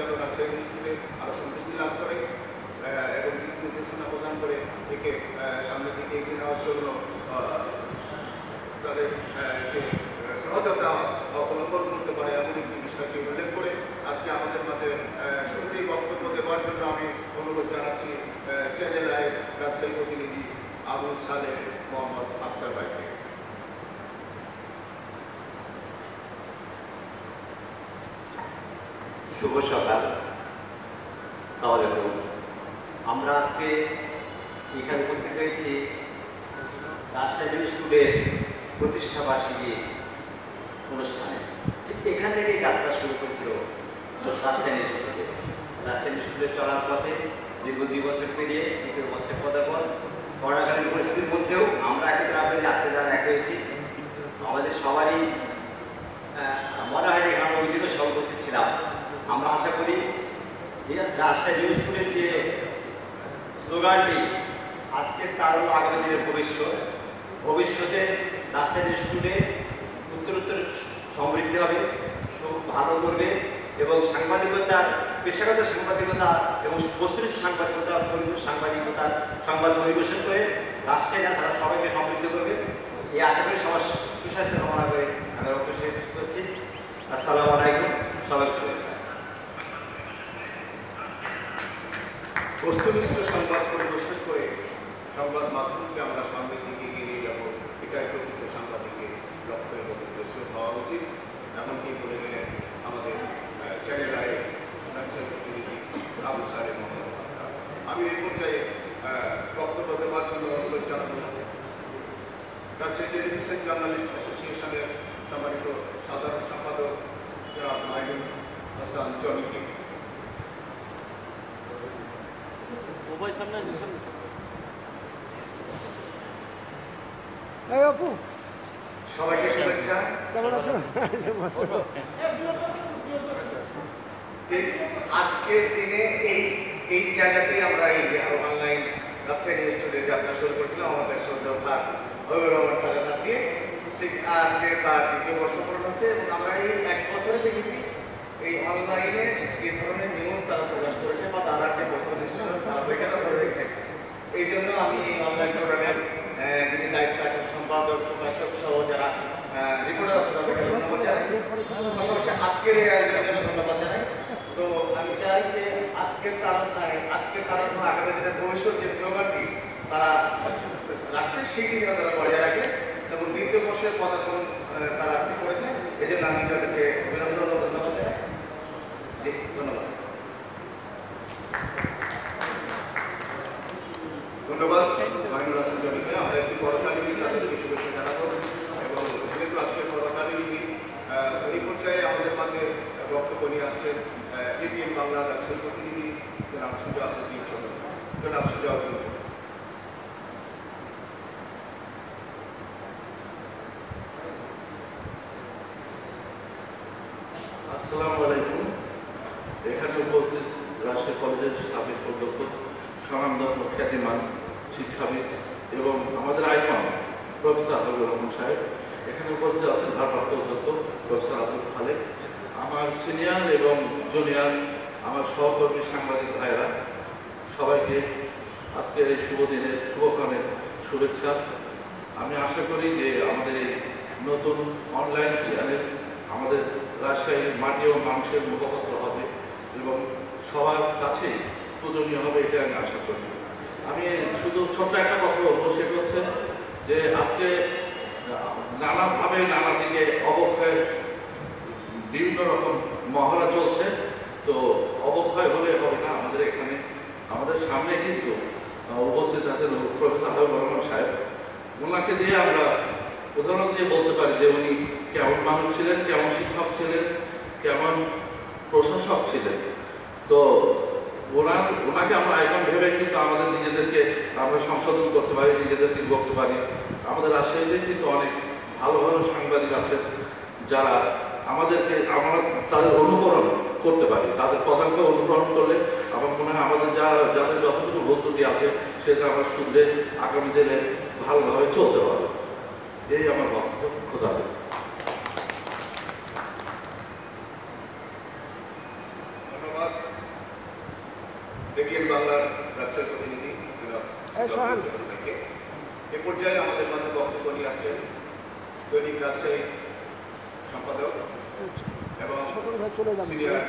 যেন রাজশাহী স্কুলে আরও সমৃদ্ধি লাভ করে এবং দিক নির্দেশনা প্রদান করে একে সামনের দিকে এগিয়ে নেওয়ার জন্য তাদের যে সহজতা অবলম্বন করতে পারে এমন একটি বিষয়কে উল্লেখ করে আজকে আমাদের মাঝে শুরুতেই বক্তব্য দেওয়ার জন্য আমি অনুরোধ জানাচ্ছি চ্যানেল আই রাজশাহী প্রতিনিধি আবু সালেহ মোহাম্মদ আক্তার ভাইকে। শুভ সকাল, আসসালামু আলাইকুম। আমরা আজকে এখানে উপস্থিত হয়েছি রাজশাহী স্কুলের প্রতিষ্ঠা বার্ষিকী অনুষ্ঠানে। ঠিক এখান থেকেই যাত্রা শুরু করেছিল রাজশাহী স্কুলে। রাজশাহী স্কুলে চলার পথে দীর্ঘ 2 বছর পেরিয়ে 2 বছর পদার্পণ করোনাকালীন পরিস্থিতির মধ্যেও আমরা একত্রে আপনাদের আজকে যারা এক হয়েছি, আমাদের সবারই মনে হয় এখানে ওই দিনও সব উপস্থিত ছিলাম। আমরা আশা করি যে রাজশাহী স্কুলের যে স্লোগানটি আজকের তার হল আগামী দিনের ভবিষ্যতে রাজশাহী স্কুলে উত্তরোত্তর সমৃদ্ধি হবে, ভালো করবে এবং সাংবাদিকতার পেশাগত সাংবাদিকতা এবং বস্তুনিষ্ঠ সাংবাদিকতার সংবাদ পরিবেশন করে রাজশাহী তারা সবাইকে সমৃদ্ধ করবে। এই আশা করি সবার সুস্বাস্থ্য কামনা করে আমি বক্তব্য শেষ করছি। আসসালামু আলাইকুম, সবাইকে শুভেচ্ছা। বস্তুনিষ্ঠ সংবাদ পরিবেশন করে সংবাদ মাধ্যমকে আমরা সামনের দিকে এগিয়ে নিয়ে যাব, এটাই প্রকৃত সাংবাদিকের লক্ষ্য এবং উদ্দেশ্য হওয়া উচিত। এমনকি বলে গেলেন আমাদের চ্যানেল আই রাজশাহী প্রতিনিধি আবু সালেহ মোহাম্মদ আক্তার। আমি এই পর্যায়ে বক্তব্য দেওয়ার জন্য অনুরোধ জানাবো রাজশাহী টেলিভিশন জার্নালিস্ট অ্যাসোসিয়েশনের সম্মানিত সাধারণ সম্পাদক জনাব মাইনুল হাসান জনিকে। সবাইকে শুভেচ্ছা। আজকের দিনে এই জায়গাতেই আমরা এই অনলাইন রাজশাহী স্টুডিও যাত্রা শুরু করেছিলাম আমাদের শ্রদ্ধেয় স্যার হবিবুর রহমান স্যারের হাত দিয়ে। ঠিক আজকে তার 2য় বর্ষ পূরণ হচ্ছে এবং আমরা এই 1 বছরে দেখেছি এই অনলাইনে যে ধরনের নিউজ তারা প্রকাশ করেছে বা তারা যে বস্তুনিষ্ঠ ধারাবাহিকতা ধরে রেখেছে, এই জন্য আমি এই অনলাইন প্রোগ্রামের যিনি দায়িত্ব আছেন সম্পাদক, প্রকাশক সহ যারা রিপোর্টার আছে তাদেরকে ধন্যবাদ জানাই। পাশাপাশি আজকের এই আয়োজনের জন্য ধন্যবাদ জানাই। তো আমি চাই যে আজকের তারুণ্য আগামী দিনের ভবিষ্যৎ যে স্লোগানটি তারা রাখছে সেইটি যেন তারা বজায় রাখে এবং 2য় বর্ষের পদার্পণ তারা আজকে করেছে, এই জন্য আমি তাদেরকে বিনম্র ধন্যবাদ জানাই। জি, ধন্যবাদ। ধন্যবাদ মাইনুল হাসান জনিকে। আমরা একটি করতালি দিই, তাদেরকে শুভেচ্ছা জানাবো এবং যেহেতু আজকে করতালি দিই এই পর্যায়ে আমাদের মাঝে বক্তব্য নিয়ে আসছেন এটিএন বাংলার রাজশাহী প্রতিনিধি জনাব সুজাউদ্দিন চৌধুরী। আসসালামু আলাইকুম। এখানে উপস্থিত রাজশাহী কলেজের সাবেক অধ্যক্ষ, স্বনামধন্য খ্যাতিমান শিক্ষাবিদ এবং আমাদের আইকন প্রফেসর হবিবুর রহমান সাহেব, এখানে উপস্থিত আছেন ভারপ্রাপ্ত অধ্যক্ষ প্রফেসর আব্দুল খালেক, আমার সিনিয়র এবং জুনিয়র আমার সহকর্মী সাংবাদিক ভাইরা, সবাইকে আজকের এই শুভ দিনের শুভক্ষণের শুভেচ্ছা। আমি আশা করি যে আমাদের এই নতুন অনলাইন চ্যানেল আমাদের রাজশাহীর মাটি ও মানুষের মুখপত্র হবে এবং সবার কাছেই পূজনীয় হবে, এটা আমি আশা করি। আমি শুধু ছোট্ট একটা কথা বলবো, সেটা হচ্ছে যে আজকে নানাভাবে নানা দিকে অবক্ষয়ের বিভিন্ন রকম মহড়া চলছে। তো অবক্ষয় হলে হবে না, আমাদের এখানে আমাদের সামনে কিন্তু উপস্থিত আছেন প্রফেসর হবিবুর রহমান সাহেব। ওনাকে দিয়ে আমরা উদাহরণ দিয়ে বলতে পারি যে উনি কেমন মানুষ ছিলেন, কেমন শিক্ষক ছিলেন, কেমন প্রশাসক ছিলেন। তো ওনাকে আমরা আইকন ভেবে কিন্তু আমাদের নিজেদেরকে আমরা সংশোধন করতে পারি, নিজেদেরকে গড়তে পারি। আমাদের রাজশাহীতে কিন্তু অনেক ভালো ভালো সাংবাদিক আছেন যারা আমাদেরকে আমরা তাদের অনুকরণ করতে পারি। তাদের পদাঙ্ক অনুসরণ করলে আমার মনে হয় আমাদের যাদের যতটুকু ভুল ত্রুটি আছে সেটা আমরা শুনলে আগামী দিনে ভালোভাবে চলতে পারবো। এই আমার বক্তব্য। খোদাহাফেজ। ধন্যবাদ এটিএন বাংলার রাজশাহী প্রতিনিধি জনাব ভাইকে। এ পর্যায়ে আমাদের মাঝে বক্তব্য নিয়ে আসছেন দৈনিক রাজশাহী সম্পাদক এবং সিনিয়র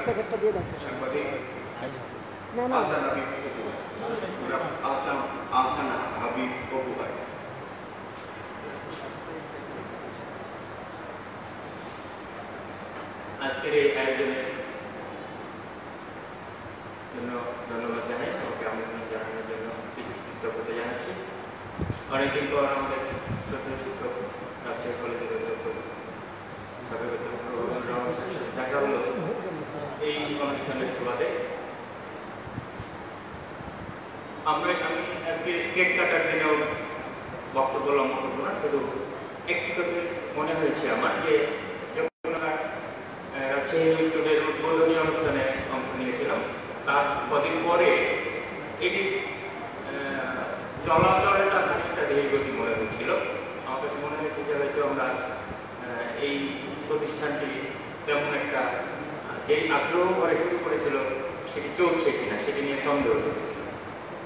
সাংবাদিক আহসান হাবিব জনাব আহসান হাবিব অপু ভাই। আজকের এই আয়োজনের জন্য ধন্যবাদ জানাই, আমাকে আমন্ত্রণ জানানোর জন্য কৃতজ্ঞতা জানাচ্ছি। অনেকদিন পর আমাদের শ্রদ্ধেয় শিক্ষক রাজশাহী কলেজের অধ্যক্ষ স্বাগত রহমান স্যারের সাথে দেখা হলো এই অনুষ্ঠানের সুবাদে। আমি আজকে কেক কাটার দিনেও বক্তব্য লম্বা করবো না, শুধু একটি কথা মনে হয়েছে আমার যে রাজশাহী ইনস্টিটিউটের উদ্বোধনী অনুষ্ঠানে অংশ নিয়েছিলাম, তার কদিন পরে এটি চলাচলটা খানিকটা ধীরগতি মনে হয়েছিল। আমার কাছে মনে হয়েছে যে হয়তো আমরা এই প্রতিষ্ঠানটি তেমন একটা যেই আগ্রহ করে শুরু করেছিল সেটি চলছে কিনা সেটি নিয়ে সন্দেহ হয়েছিল।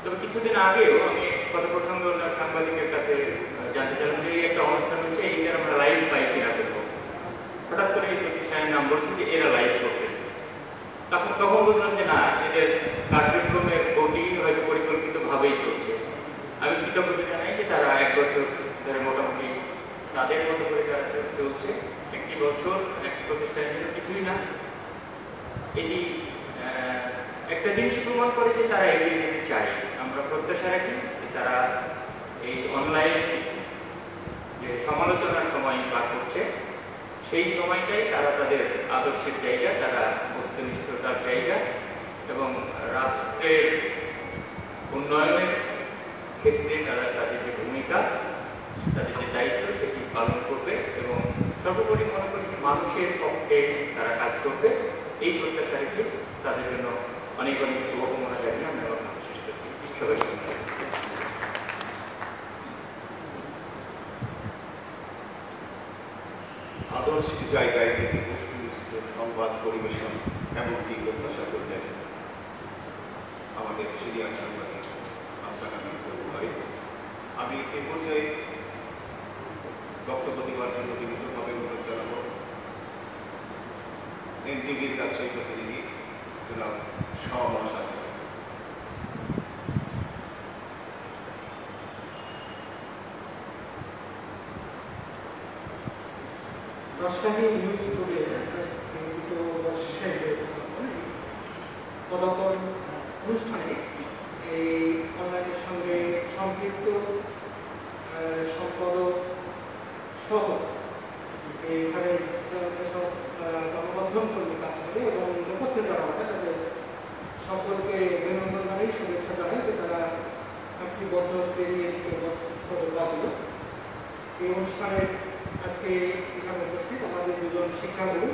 তবে কিছুদিন আগেও আমি কত প্রসঙ্গে সাংবাদিকের কাছে জানতে চাইলাম যে এই একটা অনুষ্ঠান হচ্ছে, এইটার আমরা লাইভ পাই কিনা কোথাও। হঠাৎ করে এই প্রতিষ্ঠানের নাম বলছে যে এরা লাইভ করতেছে। তখন বুঝলাম যে না, এদের কার্যক্রমের গতি হয়তো পরিকল্পিতভাবেই চলছে। আমি কৃতজ্ঞতা জানাই যে তারা 1 বছর ধরে মোটামুটি তাদের মতো করে তারা চলছে। একটি বছর একটি প্রতিষ্ঠানের জন্য কিছুই না। এটি একটা জিনিস প্রমাণ করে যে তারা এগিয়ে যেতে চায়। আমরা প্রত্যাশা রাখি যে তারা এই অনলাইন যে সমালোচনার সময় পার করছে, সেই সময়টাই তারা তাদের আদর্শের জায়গা, তারা বস্তুনিষ্ঠতার জায়গা এবং রাষ্ট্রের উন্নয়নের ক্ষেত্রে তারা তাদের যে ভূমিকা, তাদের যে দায়িত্ব সেটি পালন করবে এবং সর্বোপরি মনে করি যে মানুষের পক্ষে তারা কাজ করবে। এই প্রত্যাশা রেখে তাদের জন্য অনেক অনেক শুভকামনা জানিয়ে আমি আমার কথা শেষ করছি। সবাই আদর্শিক জায়গায় থেকে বস্তুনিষ্ঠ সংবাদ পরিবেশন এমনকি প্রত্যাশা করলেন আমাদের সিনিয়র সাংবাদিক আহসান হাবিব অপু ভাই। আমি এ পর্যায়ে বক্তব্য দেওয়ার জন্য বিনীতভাবে অনুরোধ জানাবো এনটিভির রাজশাহী প্রতিনিধি জনাব শাহ। রাজশাহী নিউজ টুডে আজকে দ্বিতীয় বর্ষের পদার্পণ অনুষ্ঠানে এই অনলাইনের সঙ্গে সম্পৃক্ত সম্পাদক সহ এখানে যেসব গণমাধ্যম কর্মী কাজ করে এবং নেপথ্যে যারা আছে তাদের সকলকে অভিনন্দন জানাই, শুভেচ্ছা জানাই যে তারা একটি বছর পেরিয়ে দ্বিতীয় বছর বাঁধল। এই অনুষ্ঠানের আজকে এখানে উপস্থিত আমাদের দুজন শিক্ষাগুরু,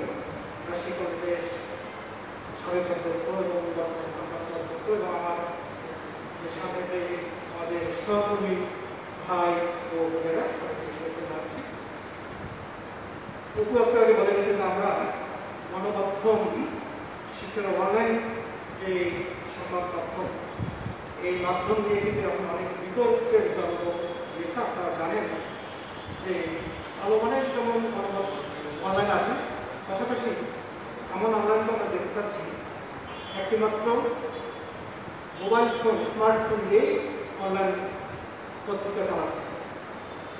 রাজশাহী কলেজের সাবেক অধ্যক্ষ এবং বর্তমান অধ্যক্ষ এবং আমার সামনে যে আমাদের সহকর্মী ভাই ও বোনেরা, সবাইকে শুভেচ্ছা জানাচ্ছি। অপু একটু আগে বলে গেছে যে আমরা গণমাধ্যম শিক্ষার অনলাইন যে সংবাদ মাধ্যম, এই মাধ্যম নিয়ে কিন্তু এখন অনেক বিতর্কের জন্ম দিয়েছে। আপনারা জানেন যে ভালো মানের যেমন অনলাইন আছে, পাশাপাশি এমন অনলাইনটা আমরা দেখতে পাচ্ছি একটিমাত্র মোবাইল ফোন, স্মার্টফোন দিয়ে অনলাইন পত্রিকা চালাচ্ছে।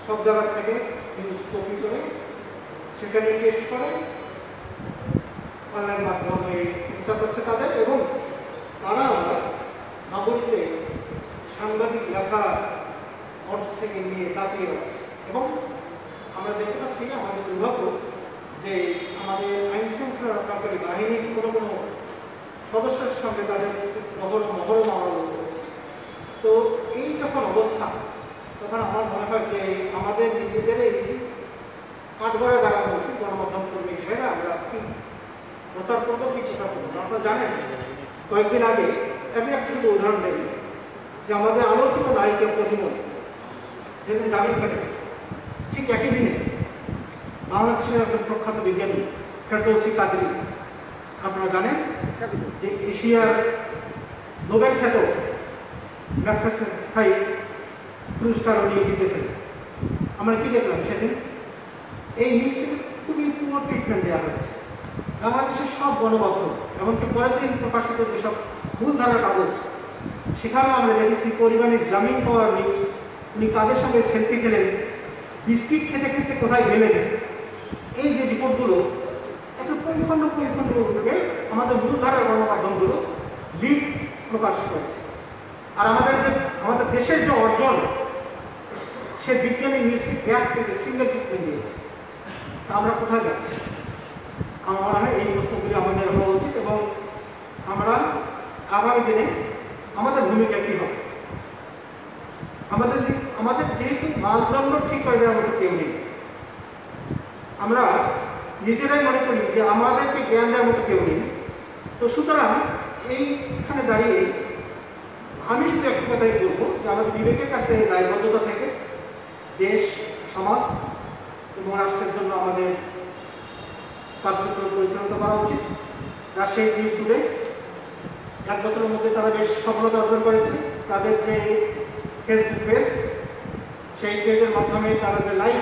সব জায়গার থেকে নিউজ কপি করে সেখানে টেস্ট করে অনলাইন মাধ্যমে প্রচার করছে তাদের, এবং তারা নগরীতে সাংবাদিক লেখা মোটর সাইকেল নিয়ে দাপিয়ে বেড়াচ্ছে। এবং আমরা দেখতে পাচ্ছি আমাদের দুর্ভাগ্য যে আমাদের আইন শৃঙ্খলা রক্ষাকারী বাহিনীর কোনো সদস্যের সঙ্গে তাদের মহরম আমরা লক্ষ্য করছি। তো এই যখন অবস্থা, তখন আমার মনে হয় যে আমাদের নিজেদেরই কাঠগড়ে দাঁড়ানো উচিত। গণমাধ্যম কর্মী হিসেবে আমরা কি প্রচার করবো, কি প্রচার করবো। আপনারা জানেন কয়েকদিন আগে আমি একটা শুধু উদাহরণ দেই যে আমাদের আলোচিত নায়িকা পরিমল যেদিন জামিন পেলেন, ঠিক একই দিনে বাংলাদেশের একজন প্রখ্যাত বিজ্ঞানী ফেরদৌসী কাদরি, আপনারা জানেন যে এশিয়ার নোবেল খ্যাত ম্যাগসেসাই পুরস্কার উনি জিতেছেন। আমরা কি দেখলাম সেদিন? এই নিউজটিকে খুবই পুয়ার ট্রিটমেন্ট দেওয়া হয়েছে। বাংলাদেশের সব গণমাধ্যম, এমনকি পরের দিন প্রকাশিত যেসব মূলধারার কাগজ, সেখানেও আমরা দেখেছি পরিবারের জামিন পাওয়ার নিউজ। উনি কাদের সঙ্গে সেলফি খেলেন, বিস্কিট খেতে খেতে কোথায় গেলেন, এই যে রিপোর্টগুলো একটু পুঙ্খানুপুঙ্খভাবে আমাদের মূলধারার গণমাধ্যমগুলো লিড প্রকাশ করেছে। আর আমাদের দেশের যে অর্জন, সে বিজ্ঞানী নিউজকে ব্যাক পেয়েছে, সিঙ্গেল ট্রিটমেন্ট দিয়েছে। তা আমরা কোথায় যাচ্ছি? আমার মনে হয় এই প্রশ্নগুলি আমাদের হওয়া উচিত এবং আমরা আগামী দিনে আমাদের ভূমিকা কী হবে। আমাদের যেহেতু মানদণ্ড ঠিক করে দেওয়ার মতো কেউ নেই, আমরা নিজেরাই মনে করি যে আমাদেরকে জ্ঞান দেওয়ার মতো কেউ নেই। তো সুতরাং এইখানে দাঁড়িয়ে আমি শুধু একটি কথাই বলবো যে আমাদের বিবেকের কাছে দায়বদ্ধতা থেকে দেশ, সমাজ এবং রাষ্ট্রের জন্য আমাদের কার্যক্রম পরিচালনা করা উচিত। রাজশাহী নিউজ টুডে 1 বছরের মধ্যে তারা বেশ সফলতা অর্জন করেছে। তাদের যে ফেসবুক পেজ, সেই পেজের মাধ্যমে তারা যে লাইভ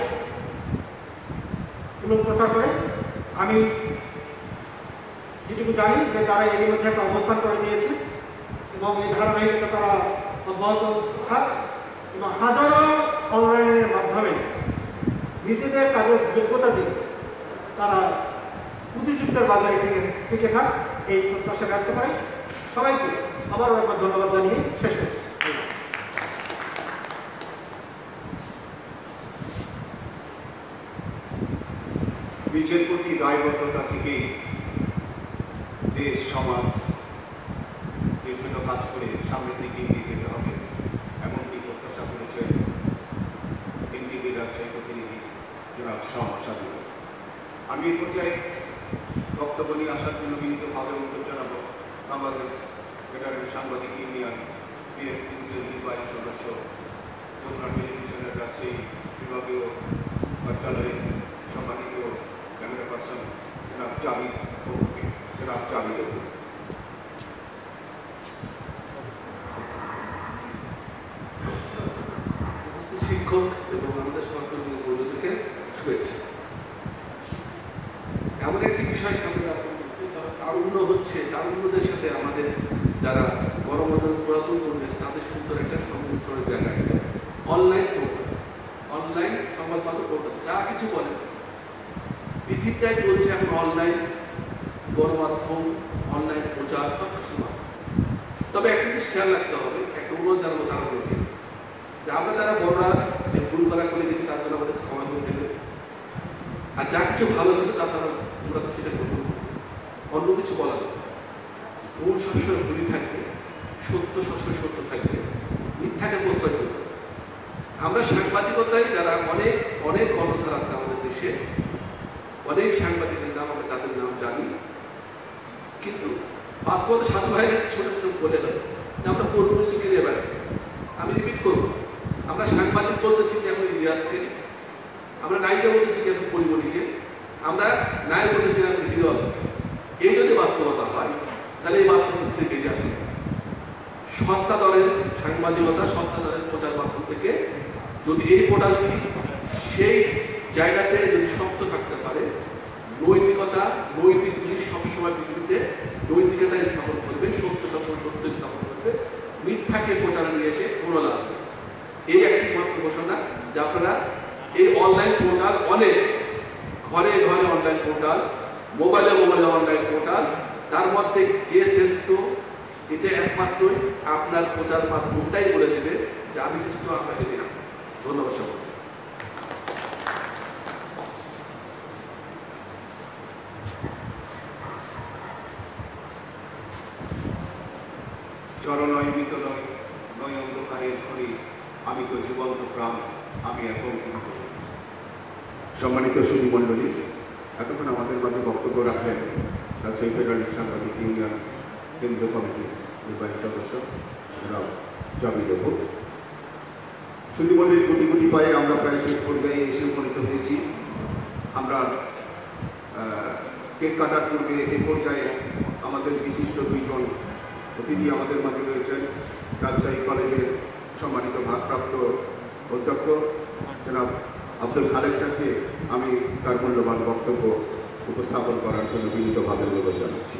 প্রচার করে, আমি যেটুকু জানি যে তারা এর মধ্যে একটা অবস্থান করে নিয়েছে এবং এই ধারাবাহিকতা তারা অব্যাহত থাক এবং হাজারো অনলাইনের মাধ্যমে নিজেদের কাজের যোগ্যতা দিয়ে তারা প্রতিযোগিতার বাজারে টিকে থাক, এই প্রত্যাশা ব্যক্ত করে। সবাইকে আবারও একবার ধন্যবাদ জানিয়ে শেষ করছি। নিজের প্রতি দায়বদ্ধতা থেকে দেশ, সমাজ এর জন্য কাজ করে সামনের দিকে এগিয়ে যেতে হবে, এমনকি প্রত্যাশা করেছেন এনটিভির রাজশাহী প্রতিনিধি জনাব শাহী। আমি এই পর্যায়ে বক্তব্য নিয়ে আসার জন্য বিনীতভাবে অনুরোধ জানাবো বাংলাদেশ ফেডারেল সাংবাদিক ইউনিয়ন বিএনপির নির্বাহী সদস্য, যমুনা টেলিভিশনের রাজশাহী বিভাগীয় কার্যালয়ের সম্মানিত ক্যামেরা পার্সন জনাব জামিদ বাবুকে, জনাব জামিদ বাবু। শিক্ষক এবং আমাদের সহকর্মী বন্ধুদেরকে শুভেচ্ছা। এমন একটি বিষয় সামনে রাখতে তারুণ্য হচ্ছে, তারুণ্যদের সাথে আমাদের যারা গণমাধ্যম পুরাতন পরিবেশ, তাদের সুন্দর একটা সংমিশ্রণের জায়গা। এটা অনলাইন পোর্টাল, অনলাইন সংবাদ মাধ্যম পোর্টাল, যা কিছু বলে পৃথিবীটাই চলছে এখন অনলাইন গণমাধ্যম, অনলাইন প্রচার, সব কিছুর মাধ্যমে। তবে একটা জিনিস খেয়াল রাখতে হবে, একটা অনুরোধ জানাবো তারুণ্যকে, যে আমরা তারা বড়রা যে ভুল করা করে গেছি তার জন্য আমাদেরকে ক্ষমা করে দেবে, আর যা কিছু ভালো ছিল তার তারা আমরা সেটা করবো, অন্য কিছু বলার ভুল সবসময় ভুলই থাকবে, সত্য সবসময় সত্য থাকবে, মিথ্যাকে প্রশ্রয় করবে। আমরা সাংবাদিকতায় যারা অনেক অনেক কর্মধার আছে আমাদের দেশে, অনেক সাংবাদিকের নাম আমরা তাদের নাম জানি, কিন্তু বাস্তবতা সাধু ভাই ছোট ছোট বলে গেল যে আমরা পরিমণিকে নিয়ে ব্যস্ত। আমি রিপিট করবো, আমরা সাংবাদিক বলতে চিনি এখন ইলিয়াসকে, আমরা নায়িকা বলতে চিনি এখন পরিমণিকে, আমরা নায়ক বলতে চিনি এখন হিরো। এই যদি বাস্তবতা হয় তাহলে এই বাস্তবতা থেকে বেরিয়ে আসে সস্তা দলের সাংবাদিকতা, সস্তা দলের প্রচার মাধ্যম থেকে যদি এই পোর্টালটি সেই জায়গাতে যদি শক্ত থাকতে পারে, নৈতিকতা, নৈতিক জিনিস সবসময় পৃথিবীতে নৈতিকতা স্থাপন করবে, সত্য সবসময় সত্য স্থাপন করবে, মিথ্যাকে প্রচারে নিয়ে এসে কোনো লাভ। এই একটি মাত্র ঘোষণা যে আপনারা এই অনলাইন পোর্টাল, অনেক ঘরে ঘরে অনলাইন পোর্টাল, মোবাইলে মোবাইলে অনলাইন পোর্টাল, তার মধ্যে কে শ্রেষ্ঠ এটা একমাত্রই আপনার প্রচার মাধ্যমটাই বলে দেবে যে আমি শ্রেষ্ঠ, আপনাকে দিলাম। ধন্যবাদ সবাই। চরণয় মৃত নয়, নয় অন্ধকারের ঘরে, আমি তো জীবন্ত প্রাণ, আমি এখন সম্মানিত সুধীমণ্ডলী, এতক্ষণ আমাদের মাঝে বক্তব্য রাখলেন রাজশাহী ফেডারেল সাংবাদিক ইউনিয়ন কেন্দ্রীয় কমিটির নির্বাহী সদস্য জনাব জামিদ বাবু। সুধীমণ্ডলীর গুটি গুটি পায়ে আমরা প্রায় শেষ পর্যায়ে এসে উপনীত হয়েছি। আমরা কেক কাটার পূর্বে এই পর্যায়ে আমাদের বিশিষ্ট দুইজন অতিথি আমাদের মাঝে রয়েছেন রাজশাহী কলেজের সম্মানিত ভারপ্রাপ্ত অধ্যক্ষ জনাব আব্দুল খালেক স্যারকে আমি তার মূল্যবান বক্তব্য উপস্থাপন করার জন্য বিনীতভাবে অনুরোধ জানাচ্ছি।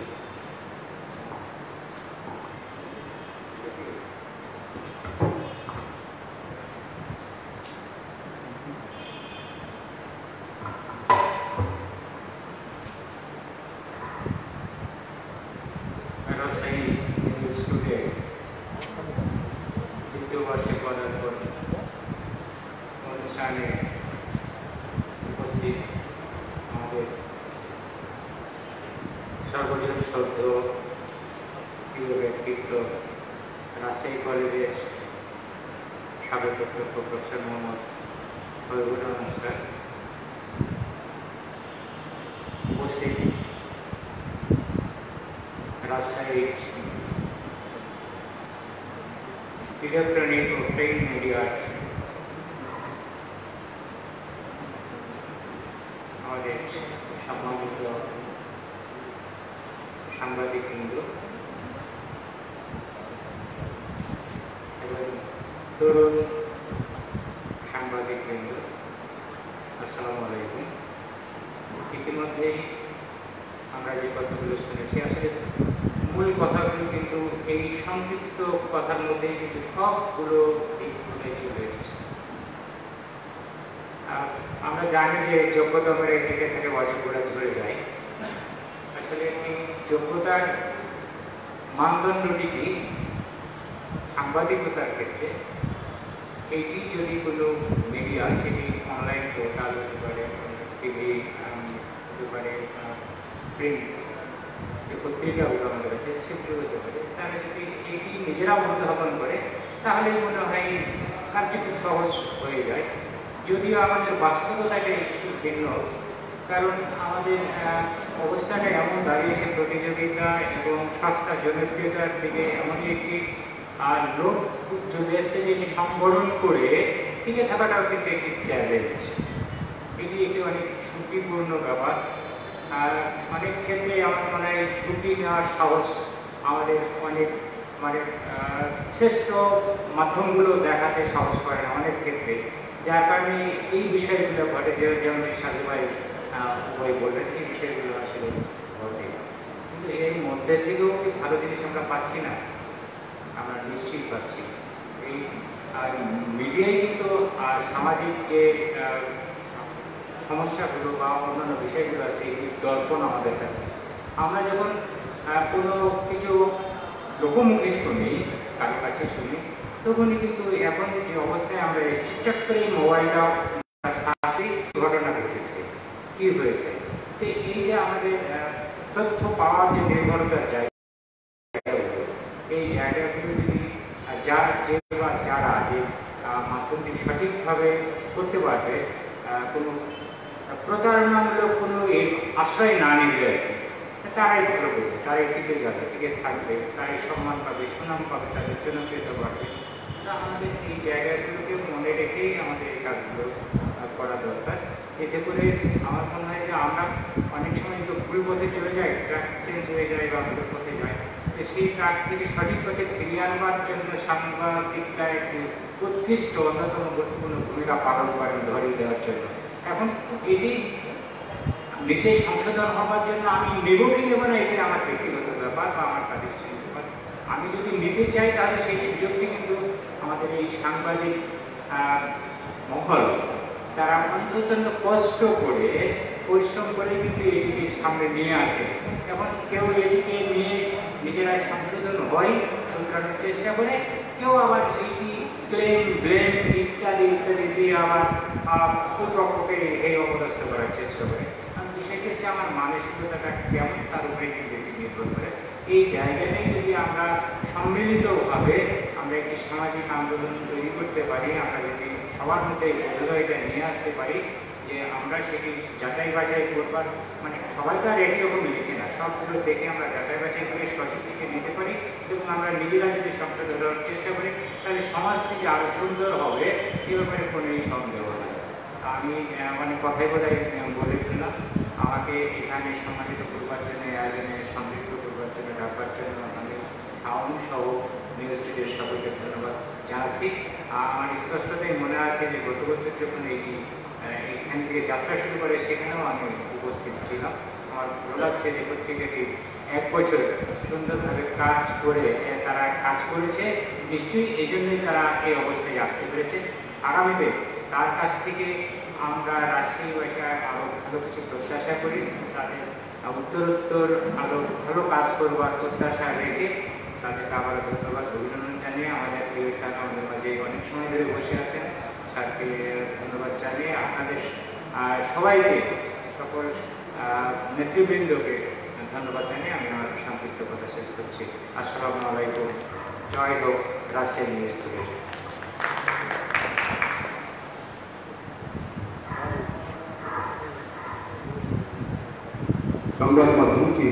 রাজশাহী ইনস্টিটিউটে দ্বিতীয় বর্ষে পদার্পণ অনুষ্ঠানে উপস্থিত আমাদের সর্বজন শ্রদ্ধেয় প্রিয় ব্যক্তিত্ব রাজশাহী কলেজের সাবেক অধ্যক্ষ প্রফেসর মোহাম্মদ ফজলুর রহমান স্যার, উপস্থিত রাজশাহীর ইলেকট্রনিক ও প্রিন্ট মিডিয়ার আমাদের সম্মানিত সাংবাদিকবৃন্দ এবং তরুণ সাংবাদিকবৃন্দ, আসসালামু আলাইকুম। ইতিমধ্যেই আমরা যে কথাগুলো শুনেছি, আসলে মূল কথাগুলো কিন্তু এই সংক্ষিপ্ত কথার মধ্যেই কিন্তু সবগুলো দিক উঠে চলে এসেছে। আমরা জানি যে যোগ্যতা আমরা একদিকে থেকে অযোগ্যতা ঝরে যায়। আসলে এই যোগ্যতার মানদণ্ডটি কি সাংবাদিকতার ক্ষেত্রে, এইটি যদি কোনো মিডিয়া, সেটি অনলাইন পোর্টাল হতে পারে, টিভি হতে পারে, প্রিন্ট যে পত্রিকাগুলো আমাদের আছে সেগুলো হতে পারে, তারা যদি এইটি নিজেরা অনুধাবন করে তাহলে মনে হয় কাজটি খুব সহজ হয়ে যায়। যদিও আমাদের বাস্তবতাটা একটু ভিন্ন, কারণ আমাদের অবস্থাটা এমন দাঁড়িয়েছে প্রতিযোগিতা এবং সস্তা জনপ্রিয়তার দিকে এমনই একটি লোক চলে এসছে যে এটি সংবরণ করে টিকে থাকাটাও কিন্তু একটি চ্যালেঞ্জ। এটি একটি অনেক ঝুঁকিপূর্ণ ব্যাপার। আর অনেক ক্ষেত্রে আমার মনে হয় ঝুঁকি নেওয়ার সাহস আমাদের অনেক শ্রেষ্ঠ মাধ্যমগুলো দেখাতে সাহস করে না অনেক ক্ষেত্রে, যার কারণে এই বিষয়গুলো ঘটে। যেমন সাজু ভাই বললেন, এই বিষয়গুলো আসলে ঘটে। কিন্তু এর মধ্যে থেকেও কি ভালো জিনিস আমরা পাচ্ছি না? আমরা নিশ্চয়ই পাচ্ছি। এই মিডিয়ায় কিন্তু সামাজিক যে সমস্যাগুলো বা অন্যান্য বিষয়গুলো আছে, এই দর্পণ আমাদের কাছে। আমরা যখন কোনো কিছু লোকমুখে শুনি, কারো কাছে শুনি, তখনই কিন্তু এখন যে অবস্থায় আমরা এসেছি, চট করে এই মোবাইলটা ঘটনা ঘটেছে, কি হয়েছে। তো এই যে আমাদের তথ্য পাওয়ার যে নির্ভরতার জায়গা, এই জায়গাগুলো যদি যারা যে মাধ্যমটি সঠিকভাবে করতে পারবে, কোনো প্রতারণামূলক কোনো আশ্রয় না নিবে আর কি, তারাই ভালো করবে, তারাই টিকে যাবে, টিকে থাকবে, তারাই সম্মান পাবে, সুনাম পাবে, তাদের জনপ্রিয়তা বাড়বে। তা আমাদের এই জায়গাগুলোকে মনে রেখেই আমাদের এই কাজগুলো করা দরকার। এতে করে আমার মনে হয় যে আমরা অনেক সময় তো ভুল পথে চলে যাই, ট্র্যাক চেঞ্জ হয়ে যায় বা ভুল পথে যায়। তো সেই ট্র্যাক থেকে সঠিক পথে ফিরিয়ে আনবার জন্য সাংবাদিকরা একটি উৎকৃষ্ট অন্যতম গুরুত্বপূর্ণ ভূমিকা পালন করেন ধরিয়ে দেওয়ার জন্য। এখন এটি নিজে সংশোধন হওয়ার জন্য আমি নেব কি নেব না, এটি আমার ব্যক্তিগত ব্যাপার বা আমার প্রাতিষ্ঠানিক ব্যাপার। আমি যদি নিতে চাই তাহলে সেই সুযোগটি কিন্তু আমাদের এই সাংবাদিক মহল, তারা অত্যন্ত কষ্ট করে পরিশ্রম করে কিন্তু এটিকে সামনে নিয়ে আসে। এবং কেউ এটিকে নিয়ে নিজেরাই সংশোধন হয়, শুধরানোর চেষ্টা করে, কেউ আবার এইটি ক্লেম ব্লেম ইত্যাদি ইত্যাদি দিয়ে আবার পক্ষকে এই অপদস্থ করার চেষ্টা করে। কারণ বিষয়টি হচ্ছে আমার মানসিকতাটা কেমন, তার উপরে কিন্তু এটি নির্ভর করে। এই জায়গাটাই যদি আমরা সম্মিলিতভাবে আমরা একটি সামাজিক আন্দোলন তৈরি করতে পারি, আমরা যদি সবার মধ্যে বোধোদয়টা নিয়ে আসতে পারি যে আমরা সেটি যাচাই বাছাই করবার, সবাই তো আর একই রকম লিখে না, সবগুলো দেখে আমরা যাচাই বাছাই করে সঠিকটিকে নিতে পারি এবং আমরা নিজেরা যদি সংশোধন করার চেষ্টা করি, তাহলে সমাজটি যে আরও সুন্দর হবে এ ব্যাপারে কোনোই সন্দেহ নেই। আমি অনেক কথাই বোধহয় বলে ফেললাম। আমাকে এখানে সম্মানিত করবার জন্য, আয়োজনে সমৃদ্ধ করবার জন্য, ডাকবার জন্য আমাদের আমি সহ নিউজ স্টুডিওর সকলকে ধন্যবাদ জানাচ্ছি। আমার স্পষ্টতই মনে আছে যে গত বছর যখন এইখান থেকে যাত্রা শুরু করে সেখানেও আমি উপস্থিত ছিলাম। আমার ভালো লাগছে যে পত্রিকাটি 1 বছর সুন্দরভাবে কাজ করে তারা কাজ করেছে, নিশ্চয়ই এই জন্যই তারা এই অবস্থায় আসতে পেরেছে। আগামীতে তার কাছ থেকে আমরা রাজশাহীবাসীরা আরও ভালো কিছু প্রত্যাশা করি, তাদের উত্তরোত্তর আরও ভালো কাজ করবার প্রত্যাশা রেখে তাদেরকে আবারও ধন্যবাদ অভিনন্দন জানিয়ে আমাদের প্রিয় স্যার আমাদের মাঝে অনেক সময় ধরে বসে আছেন, স্যারকে ধন্যবাদ জানিয়ে আপনাদের সবাইকে সকল নেতৃবৃন্দকে ধন্যবাদ জানিয়ে আমি আমার সংক্ষিপ্ত কথা শেষ করছি। আসসালামু আলাইকুম। জয় হোক রাজশাহী নিউজ স্টুডিও। সংবাদ মাধ্যমকে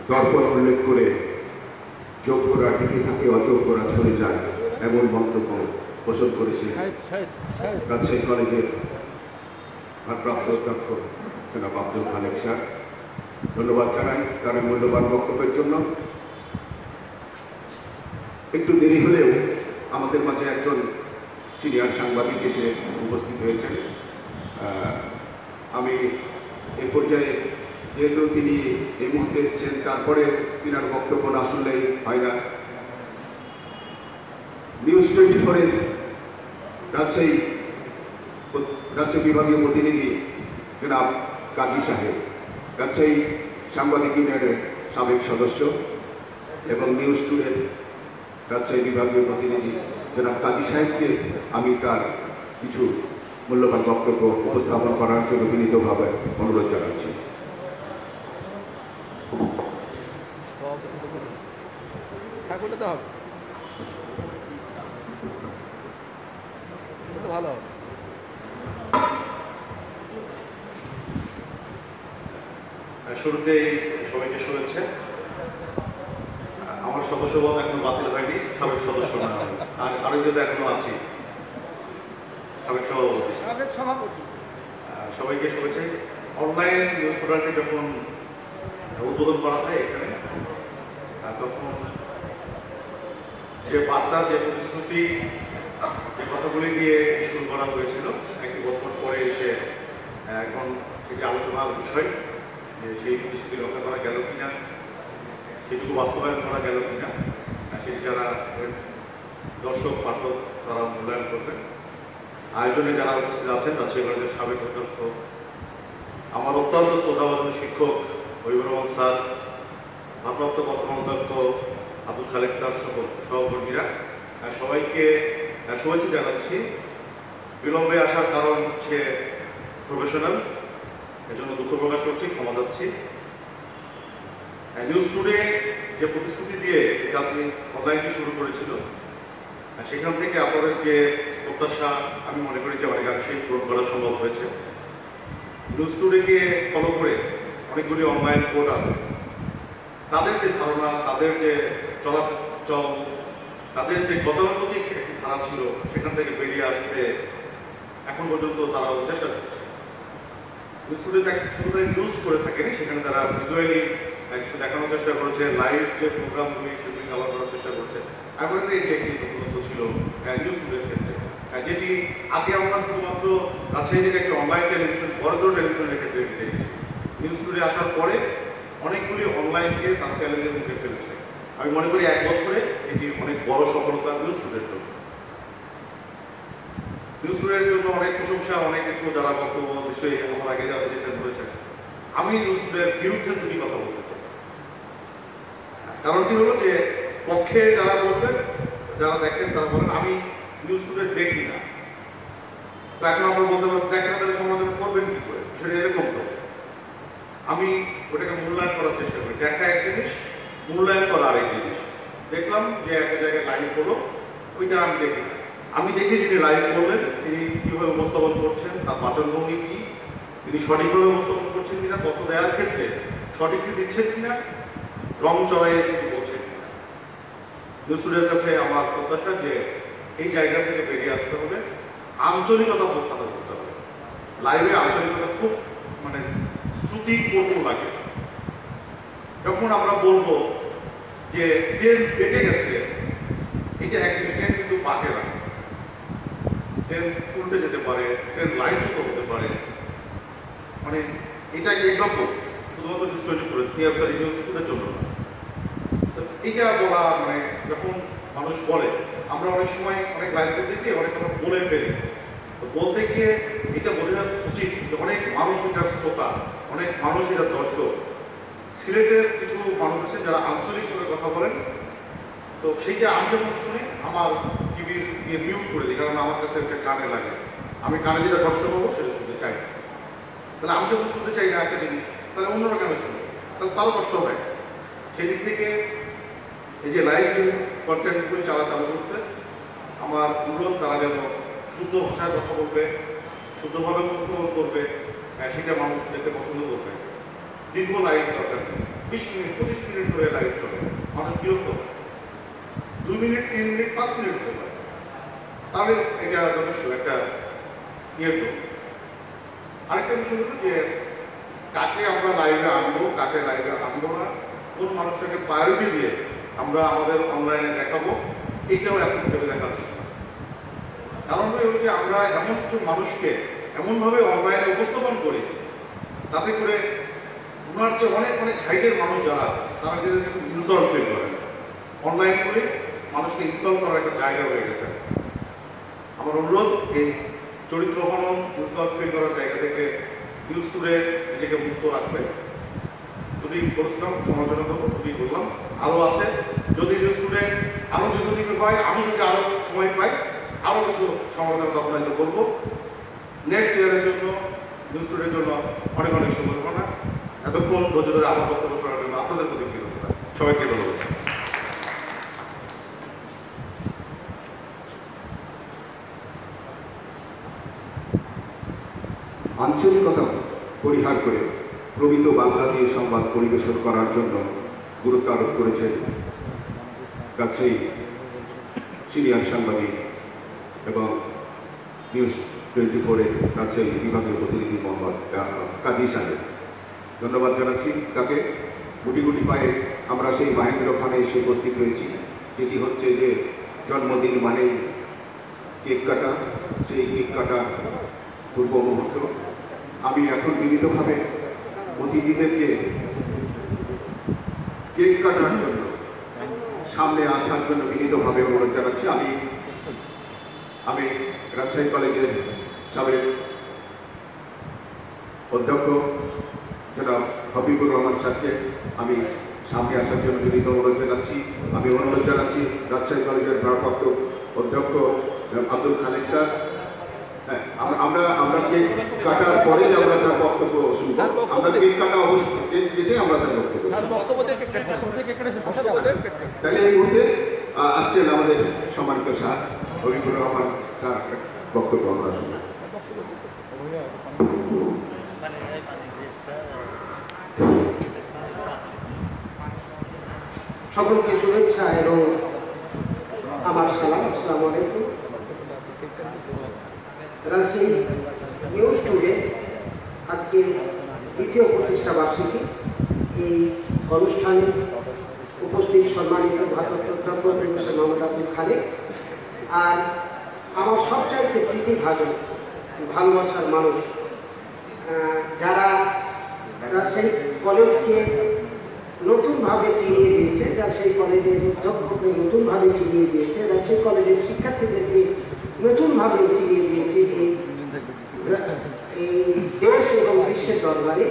দর্পণ উল্লেখ করে যোগ্যরা টিকে থাকে, অযোগ্যরা চলে যায়, এমন মন্তব্য পোষণ করেছে রাজশাহী কলেজের ভারপ্রাপ্ত অধ্যক্ষ জনাব আব্দুল খালেক স্যার। ধন্যবাদ জানাই তার মূল্যবান বক্তব্যের জন্য। একটু দেরি হলেও আমাদের মাঝে একজন সিনিয়র সাংবাদিক এসে উপস্থিত হয়েছেন। আমি এ পর্যায়ে যেহেতু তিনি এই মুহূর্তে এসেছেন, তারপরে তিনার বক্তব্য না শুনলেই হয় না। নিউজ 24-এর রাজশাহী বিভাগীয় প্রতিনিধি জনাব কাজী সাহেব, রাজশাহী সাংবাদিক ইউনিয়নের সাবেক সদস্য এবং নিউজ টুডের রাজশাহী বিভাগীয় প্রতিনিধি জনাব কাজী সাহেবকে আমি তার কিছু মূল্যবান বক্তব্য উপস্থাপন করার জন্য বিনীতভাবে অনুরোধ জানাচ্ছি। ভালো হবে। শুরুতেই সবাইকে শুভেচ্ছা। আমার সদস্যপদ এখনো বাতিল হয়নি, সাবেক সদস্য না আর আরেকজন এখনো আছি, সাবেক সভাপতি। সবাইকে শুভেচ্ছা। অনলাইন নিউজ পোর্টালটি যখন উদ্বোধন করা হয় এখানে, তখন যে বার্তা, যে প্রতিশ্রুতি, যে কথাগুলি দিয়ে শুরু করা হয়েছিল, 1 বছর পরে এসে এখন সেটি আলোচনার বিষয় যে সেই প্রতিশ্রুতি রক্ষা করা গেল কিনা, সেটুকু বাস্তবায়ন করা গেল কিনা, সেটি যারা দর্শক পাঠক তারা মূল্যায়ন করবেন। আয়োজনে যারা উপস্থিত আছেন রাজশাহী কলেজের সাবেক অধ্যক্ষ, আমার অত্যন্ত শ্রদ্ধাভাজন শিক্ষক মহিবুর রহমান স্যার, ভারপ্রাপ্ত বর্তমান অধ্যক্ষ আব্দুল খালেক স্যার সহ সহকর্মীরা, সবাইকে শুভেচ্ছা জানাচ্ছি। বিলম্বে আসার কারণ হচ্ছে প্রফেশনাল, এজন্য দুঃখ প্রকাশ করছি, ক্ষমা যাচ্ছি। নিউজ টুডে যে প্রতিশ্রুতি দিয়ে কাজটি অনলাইনটি শুরু করেছিল, সেখান থেকে আপনাদের যে প্রত্যাশা আমি মনে করি যে অনেকাংশেই পূরণ করা সম্ভব হয়েছে। নিউজ টুডেকে ফলো করে অনেকগুলি অনলাইন পোর্টাল তাদের যে ধারণা, তাদের যে চলাচল, তাদের যে গতানুগতিক একটি ধারা ছিল, সেখান থেকে বেরিয়ে আসতে এখন পর্যন্ত তারাও চেষ্টা করছে। নিউজ টুডে শুধু নিউজ করে থাকেনি, সেখানে তারা ভিজুয়ালি কিছু দেখানোর চেষ্টা করেছে, লাইভ যে প্রোগ্রামগুলি সেগুলি কভার করার চেষ্টা করছে। এখন এটি একটি নতুনত্ব ছিল নিউজ টুডের ক্ষেত্রে, যেটি আগে আমরা শুধুমাত্র রাজশাহী থেকে একটি অনলাইন টেলিভিশন, বড়জোর টেলিভিশনের ক্ষেত্রে এটি দেখেছি। নিউজ টুডে আসার পরে অনেকগুলি অনলাইনকে তার চ্যালেঞ্জের মুখে ফেলেছে। আমি মনে করি 1 বছরে এটি অনেক বড় সফলতা নিউজ টুডের জন্য। নিউজ টুডের জন্য অনেক প্রশংসা, অনেক কিছু যারা বক্তব্য নিশ্চয়ই আমার আগে যারা দিয়েছেন বলেছেন। আমি নিউজ টুডের বিরুদ্ধে দুটি কথা বলতে চাই। কারণটি হলো যে পক্ষে যারা বলবেন, যারা দেখেন তারা বলেন আমি নিউজ টুডে দেখি না, তো এখন আমরা বলতে পারি দেখেন না, তাহলে সমালোচনা করবেন কি করে? সেটা এরকম তো আমি ওটাকে মূল্যায়ন করার চেষ্টা করি। দেখা এক জিনিস, মূল্যায়ন করা আরেক জিনিস। দেখলাম যে একটা জায়গায় লাইভ হলো, ওইটা আমি দেখি না। আমি দেখি যিনি লাইভ করলেন তিনি কীভাবে উপস্থাপন করছেন, তার বাচনভঙ্গি কী, তিনি সঠিকভাবে উপস্থাপন করছেন কিনা, তথ্য দেওয়ার ক্ষেত্রে সঠিকটি দিচ্ছেন কিনা, রং চড়াইয়ে তিনি বলছেন কিনা। নিউজ টুডের কাছে আমার প্রত্যাশা যে এই জায়গা থেকে বেরিয়ে আসতে হবে, আঞ্চলিকতা প্রত্যাহার করতে হবে। লাইভে আঞ্চলিকতা খুব শ্রুতিকপূর্ণ লাগে। যখন আমরা বলবো যে ট্রেন বেঁকে গেছে, এটা এক জিনিস, ট্রেন কিন্তু বাঁকে না, ট্রেন উল্টে যেতে পারে, ট্রেন লাইনচ্যুত হতে পারে, মানে এটা একটা এক্সাম্পল শুধুমাত্র নিউজের জন্য না। তো এটা বলা মানে যখন মানুষ বলে, আমরা অনেক সময় অনেক লাইন করতে গিয়ে অনেক কথা বলে ফেলি, তো বলতে গিয়ে এটা বোঝা উচিত যে অনেক মানুষ এটার শ্রোতা, অনেক মানুষ এটার দর্শক। সিলেটের কিছু মানুষ আছেন যারা আঞ্চলিকভাবে কথা বলেন, তো সেইটা আমি যখন শুনি আমার টিভির ইয়ে মিউট করে দিই, কারণ আমার কাছে একটা কানে লাগে, আমি কানে যেটা কষ্ট পাবো সেটা শুনতে চাই না। তাহলে আমি যখন শুনতে চাই না একটা জিনিস, তাহলে অন্যরা কেন শুনবে, তাহলে তারও কষ্ট হয়। সেই দিক থেকে এই যে লাইভ কন্টেন্টগুলি চালু করছে, আমার অনুরোধ তারা যেন শুদ্ধ ভাষায় কথা বলবে, শুদ্ধভাবে উপস্থাপন করবে, সেটা মানুষ দেখতে পছন্দ করবে। দীর্ঘ লাইভ দরকার নেই, 20 মিনিট 25 মিনিট ধরে লাইভ চলে, মানুষ বিরক্ত হয়। 2 মিনিট 3 মিনিট 5 মিনিট হতে পারে, তাহলে এটা যথেষ্ট একটা ইয়ের জন্য। আরেকটা বিষয় হলো যে কাকে আমরা লাইভে আনবো, কাকে লাইভে আনবো না, কোন মানুষটাকে প্রায়োরিটি দিয়ে আমরা আমাদের অনলাইনে দেখাবো, এটাও এখন ভেবে দেখার সময়। কারণটা হলো যে আমরা এমন কিছু মানুষকে এমনভাবে অনলাইনে উপস্থাপন করি, তাতে করে ওনার চেয়ে অনেক অনেক হাইটের মানুষ যারা, তারা নিজেদেরকে খুব ইনসল্ট ফিল করেন। অনলাইন করে মানুষকে ইনসল্ট করার একটা জায়গা হয়ে গেছে। আমার অনুরোধ, এই চরিত্র হনন, ইনসল্ট ফিল করার জায়গা থেকে নিউজ টুডে নিজেকে মুক্ত রাখবে। যদি বলছিলাম সমালোচনা করবো, যদি বললাম আরও আছে, যদি নিউজ টুডে আরও দীর্ঘজীবী হয়, আমি যদি আরও সময় পাই আরও কিছু সমালোচনা তখন হয়তো করবো। নেক্সট ইয়ারের জন্য নিউজ টুডের জন্য অনেক অনেক শুভকামনা। এতক্ষণ ধৈর্য ধরে আমার বক্তব্য শোনার জন্য আপনাদের প্রতি কৃতজ্ঞতা। সবাইকে ধন্যবাদ। আঞ্চলিকতা পরিহার করে প্রমিত বাংলা দিয়ে সংবাদ পরিবেশন করার জন্য গুরুত্ব আরোপ করেছেন রাজশাহী সিনিয়র সাংবাদিক এবং নিউজ 24-এর রাজশাহী বিভাগীয় প্রতিনিধি মোহাম্মদ কাজী সাহেব। ধন্যবাদ জানাচ্ছি তাকে। গুটি গুটি পায়ে আমরা সেই মাহেন্দ্রখানে এসে উপস্থিত হয়েছি, যেটি হচ্ছে যে জন্মদিন মানেই কেক কাটা, সেই কেক কাটা পূর্ব মুহূর্ত। আমি এখন বিনীতভাবে অতিথিদেরকে কেক কাটার জন্য সামনে আসার জন্য বিনীতভাবে অনুরোধ জানাচ্ছি। আমি রাজশাহী কলেজের সাবেক অধ্যক্ষ জনাব হবিবুর রহমান স্যারকে আমি সামনে আসার জন্য বিনীত অনুরোধ জানাচ্ছি। আমি অনুরোধ জানাচ্ছি রাজশাহী কলেজের ভারপ্রাপ্ত অধ্যক্ষ আব্দুল খালেক স্যার। হ্যাঁ, আমরা কেক কাটার পরেই আমরা তার বক্তব্য শুনবো। আমরা কেক কাটা অবশ্যই কেক কেটে আমরা তার বক্তব্য। তাহলে এই মুহূর্তে আসছেন আমাদের সম্মানিত স্যার হবিবুর রহমান স্যার, বক্তব্য আমরা শুনবো। সকলকে শুভেচ্ছা এবং আমার সালাম। আসসালামু আলাইকুম। রাজশাহী নিউজ টুডে আজকে দ্বিতীয় প্রতিষ্ঠা বার্ষিকী। এই অনুষ্ঠানে উপস্থিত সম্মানিত ভারপ্রাপ্ত অধ্যক্ষ প্রফেসর মোহাম্মদ আব্দুল খালেক আর আমার সবচাইতে প্রীতিভাজন ভালোবাসার মানুষ, যারা রাজশাহী কলেজকে নতুনভাবে চিনিয়ে দিয়েছে, রাজশাহী কলেজের অধ্যক্ষকে নতুনভাবে চিনিয়ে দিয়েছে, রাজশাহী কলেজের শিক্ষার্থীদেরকে নতুনভাবে চিনিয়ে দিয়েছে এই দেশ এবং বিশ্বের দরবারে,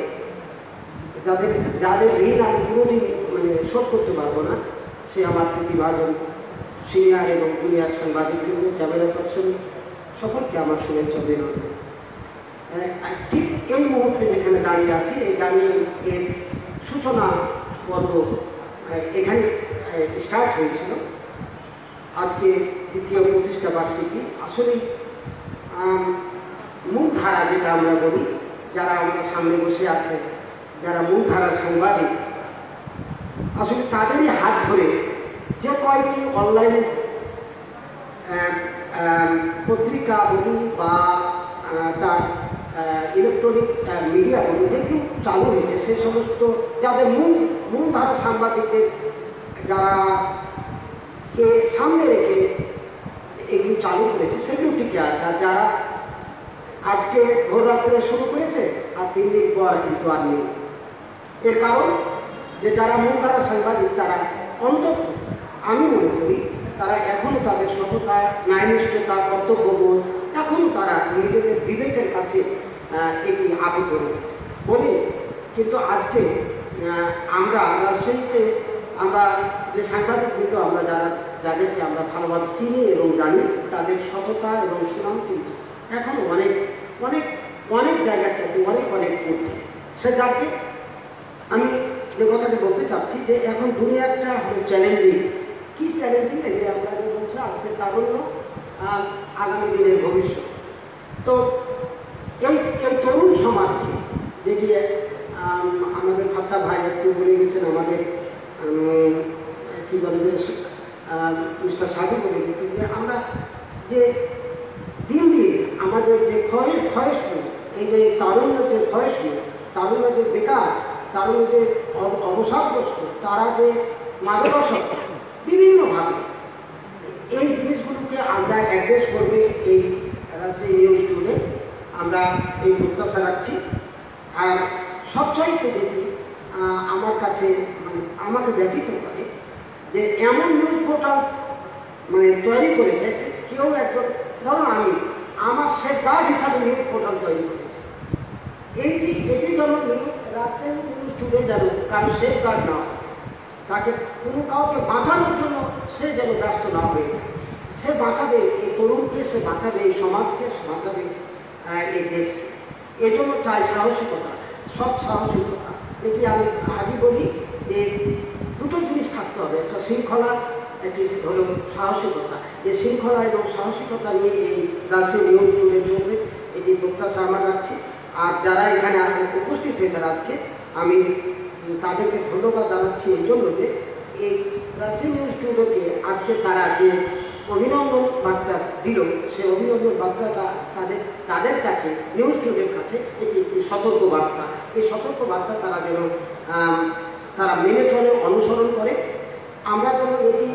যাদের ঋণ আমি কোনোদিন শোধ করতে পারবো না। সে আমার প্রতিভাজন সিনিয়র এবং জুনিয়র সাংবাদিকবৃন্দ, ক্যামেরা পার্সন, সকলকে আমার শুভেচ্ছা অভিনন্দন। ঠিক এই মুহূর্তে যেখানে দাঁড়িয়ে আছি, এই দাঁড়িয়ে এর সূচনা পর্ব এখানে স্টার্ট হয়েছিল। আজকে দ্বিতীয় প্রতিষ্ঠা বার্ষিকী। আসলে মূলধারা যেটা আমরা বলি, যারা আমাদের সামনে বসে আছে, যারা মূলধারার সাংবাদিক, আসলে তাদেরই হাত ধরে যে কয়েকটি অনলাইন পত্রিকা বলি বা তার ইলেকট্রনিক মিডিয়া বলি যেগুলো চালু হয়েছে, সে সমস্ত যাদের মূলধারা সাংবাদিকদের যারা কে সামনে রেখে এগুলো চালু করেছে সেগুলো টিকে আছে, আর যারা আজকে ভোর রাত্রে শুরু করেছে আর 3 দিন পর কিন্তু আর নেই। এর কারণ যে যারা মূলধারা সাংবাদিক তারা অন্তত আমি মনে করি তারা এখনও তাদের সততা, ন্যায়নিষ্ঠতা, কর্তব্যবোধ এখনও তারা নিজেদের বিবেকের কাছে এটি আবদ্ধ রয়েছে বলে কিন্তু আজকে আমরা রাজশাহীতে আমরা যে সাংবাদিকবৃন্দ আমরা যাদেরকে আমরা ভালোভাবে চিনি এবং জানি তাদের সততা এবং সুনাম কিন্তু এখনও অনেক অনেক অনেক জায়গার চাইতে অনেক অনেক ঊর্ধ্বে। সে যাকে আমি যে কথাটি বলতে চাচ্ছি যে এখন দুনিয়াটা হলো চ্যালেঞ্জিং। কি চ্যালেঞ্জিং? এই যে আমরা বলছি আজকে তারুণ্য আগামী দিনের ভবিষ্যৎ। তো এই তরুণ সমাজকে যেটি আমাদের খাতা ভাই একটু বলে গেছেন, আমাদের কী বলে যে মিস্টার সাধু বলে গেছেন যে আমরা যে দিন দিন আমাদের যে ক্ষয়ষ্ণু এই যে তারুণ্যের যে ক্ষয়ষ্ণু, তারুণ্য যে বেকার, তারুণ্য যে অবসাদগ্রস্ত, তারা যে মাদকাসক্ত বিভিন্নভাবে এই জিনিসগুলোকে আমরা অ্যাড্রেস করবে এই রাজশাহী নিউজ টুডে আমরা এই প্রত্যাশা রাখছি। আর সবচাইতে যেটি আমার কাছে মানে আমাকে ব্যথিত করে যে এমন নিউজ পোর্টাল মানে তৈরি করেছে কেউ একজন, ধরুন আমি আমার সেফগার্ড হিসাবে নিউজ পোর্টাল তৈরি করেছে। এটি যেন রাজশাহী নিউজ টুডে যেন কারো সেফগার্ড না হয়, তাকে কোনো কাউকে বাঁচানোর জন্য সে যেন ব্যস্ত না হয়ে যায়। সে বাঁচাবে এই তরুণকে, সে বাঁচাবে এই সমাজকে, সে বাঁচাবে এই দেশকে। এজন্য চাই সাহসিকতা, সৎ সাহসিকতা। এটি আমি আগে বলি যে দুটো জিনিস থাকতে হবে, একটা শৃঙ্খলা, একটি হলো সাহসিকতা। এই শৃঙ্খলা এবং সাহসিকতা নিয়ে এই রাজশাহী নিউজ টুডে চলবে, এটি প্রত্যাশা আমরা রাখছি। আর যারা এখানে উপস্থিত হয়েছে আজকে আমি তাদেরকে ধন্যবাদ জানাচ্ছি এই জন্য যে এই রাজশাহী নিউজ টুডেকে আজকে তারা যে অভিনন্দন বার্তা দিল সেই অভিনন্দন বার্তাটা তাদের কাছে নিউজ টুডের কাছে এটি একটি সতর্ক বার্তা। এই সতর্ক বার্তা তারা যেন তারা মেনে চলে, অনুসরণ করে। আমরা যেন এটি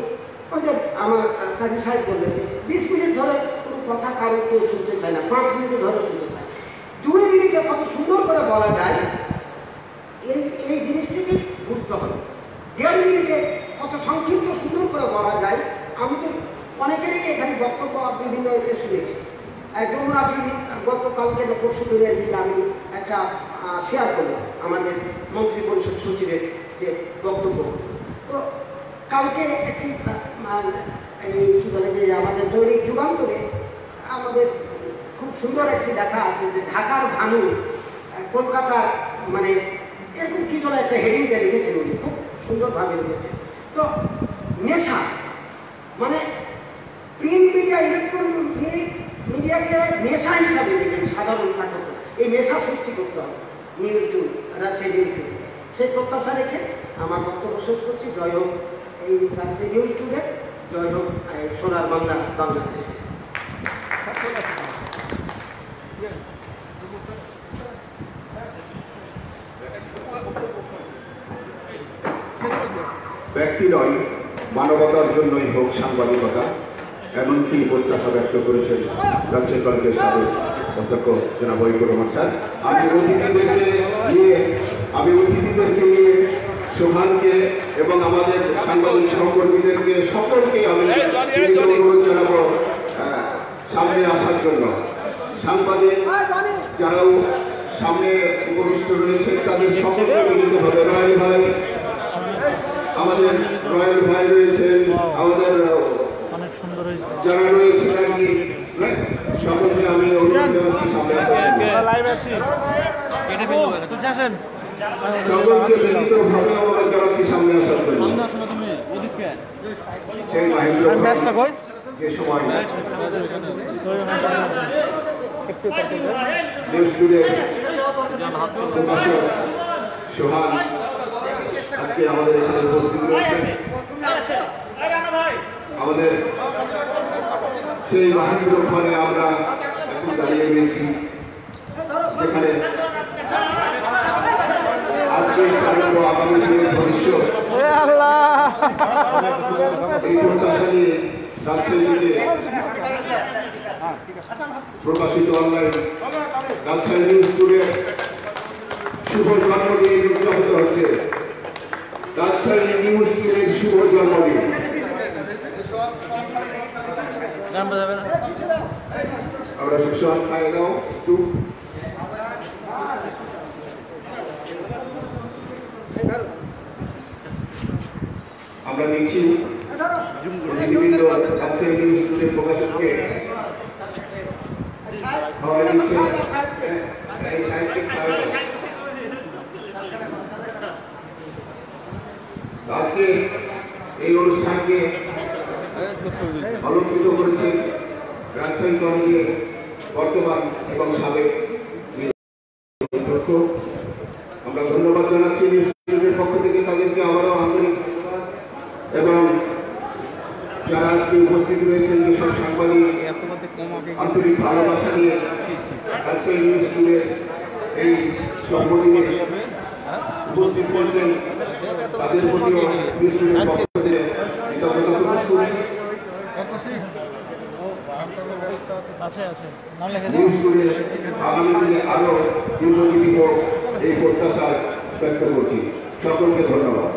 ওই যে আমার কাজী সাহেব বললেন যে 20 মিনিট ধরে কোনো কথা কারো কেউ শুনতে চায় না, 5 মিনিট ধরে শুনতে চায়। 2 মিনিটে কত সুন্দর করে বলা যায় এই জিনিসটিকে ঘুরতে হবে। 1.5 মিনিটে কত সংক্ষিপ্ত সুন্দর করে বলা যায়। আমি তো অনেকেরই এখানে বক্তব্য বিভিন্ন এতে শুনেছি। যমুনা টিভি গতকালকে বা পরশু দিনে আমি একটা শেয়ার করলাম আমাদের মন্ত্রী পরিষদ সচিবের যে বক্তব্য। তো কালকে একটি এই কী বলে যে আমাদের দৈনিক যুগান্তরে আমাদের খুব সুন্দর একটি লেখা আছে যে ঢাকার ভানু কলকাতার মানে এরকম কী যেন একটা হেডিংটা লিখেছেন উনি, খুব সুন্দরভাবে লিখেছেন। তো নেশা মানে প্রিন্ট মিডিয়া, ইলেকট্রনিক মিডিয়াকে নেশা হিসাবে নেবেন সাধারণ পাঠকরা। এই নেশা সৃষ্টি করতে হবে news today, Rajshahi news today. সেই প্রত্যাশা রেখে আমার বক্তব্য শেষ করছি। জয় হোক এই রাজশাহী নিউজ টুডে, জয় হোক সোনার বাংলা বাংলাদেশে। ব্যক্তি নয়, মানবতার জন্যই হোক সাংবাদিকতা, এমনকি প্রত্যাশা ব্যক্ত করেছেন রাজশাহী কলেজের সাবেক অধ্যক্ষ জনাব ওহিদুর রহমান স্যার। আমি অতিথিদেরকে নিয়ে সোহানকে এবং আমাদের সাংবাদিক সহকর্মীদেরকে সকলকে আমি অনুরোধ জানাবো সামনে আসার জন্য। সাংবাদিক যারাও সামনে উপবিষ্ট রয়েছেন তাদের সকলকে মিলিতভাবে রয়্যাল ভাই, আমাদের রয়্যাল ভাই রয়েছেন, আমাদের যারা রয়েছেন আর কি সকলকে আমি অনুরোধ জানাচ্ছি সামনে আসার জন্য। সকলকে মিলিতভাবে অনুরোধ জানাচ্ছি সামনে আসার জন্য। সেই মাহেন্দ্র যে সময় নিউজ টুডে প্রকাশক সোহান আজকে আমাদের এখানে উপস্থিত রয়েছেন। আমাদের সেই মাহেন্দ্র খানে আমরা এখন দাঁড়িয়ে রয়েছি, যেখানে আজকে আগামী দিনের ভবিষ্যৎ এই প্রত্যাশা নিয়ে রাজশাহীতে প্রকাশিত অনলাইন রাজশাহী নিউজ টুডে শুভ জন্মদিন উদযাপিত হচ্ছে। রাজশাহী নিউজ টুডের শুভ জন্মদিন। আমরা সুশান খাইয়ে দাও একটু। আমরা নিচ্ছি বিভিন্ন রাজশাহী নিউজ টুডের প্রকাশককে খাওয়া দিচ্ছে এই সাহিত্যিক খাওয়া। আজকে এই অনুষ্ঠানকে অলঙ্কৃত করেছেন রাজশাহী কলেজের বর্তমান এবং সাবেক অধ্যক্ষ। আমরা ধন্যবাদ জানাচ্ছি নিউজের পক্ষ থেকে তাদেরকে আবারও আন্তরিক ধন্যবাদ। এবং যারা আজকে উপস্থিত রয়েছেন যেসব সাংবাদিক আন্তরিক ভালোবাসা নিয়ে রাজশাহী নিউজ টুডের এই জন্মদিনে উপস্থিত হয়েছেন তাদের প্রতিও নিউজ টুডের পক্ষ থেকে কৃতজ্ঞতা প্রকাশ করছি। নিউজ টুডে আগামী দিনে আরো দীর্ঘজীবী হোক এই প্রত্যাশা ব্যক্ত করছি। সকলকে ধন্যবাদ।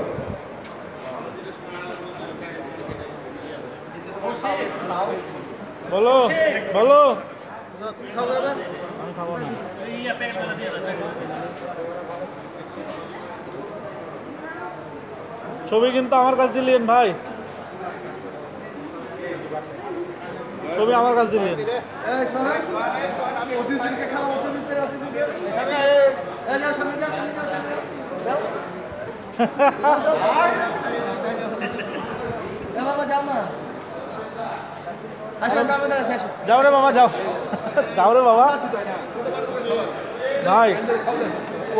বলো বলো ছবি কিন্তু আমার কাছে দিলেন ভাই, ছবি আমার কাছে দিলেন। যাও রে বাবা যাও, যাও রে বাবা। ভাই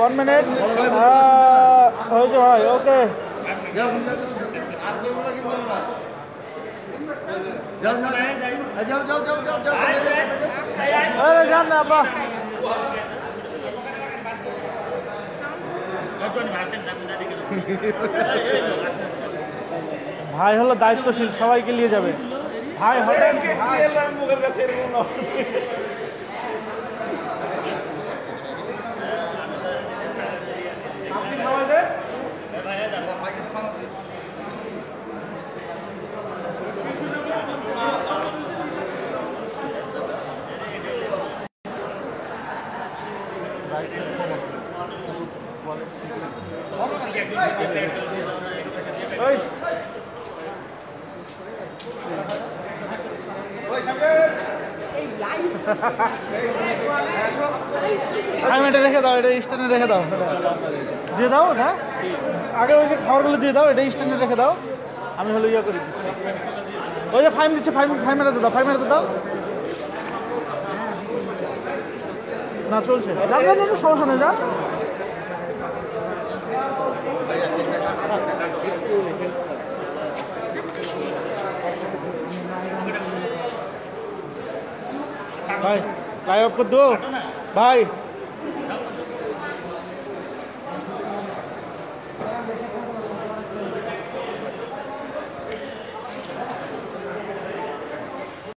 1 মিনিট হয়েছে ভাই, ওকে যান না আপা। ভাই হলো দায়িত্বশীল, সবাইকে নিয়ে যাবে ভাই। হঠাৎ এটা রেখে দাও, এটা স্ট্যান্ডে রেখে দাও, দিয়ে দাও না আগে ওই যে খাবারগুলো দিয়ে দাও, এটা স্ট্যান্ডে রেখে দাও। আমি হলো ইয়ে করে দিচ্ছি, ওই যে ফাইন দিচ্ছে, ফাইন মেরাতে দাও, ফাইন মেরাতে দাও না, চলছে সমস্যা নেই। যা भाई लाइव अप कर दो भाई।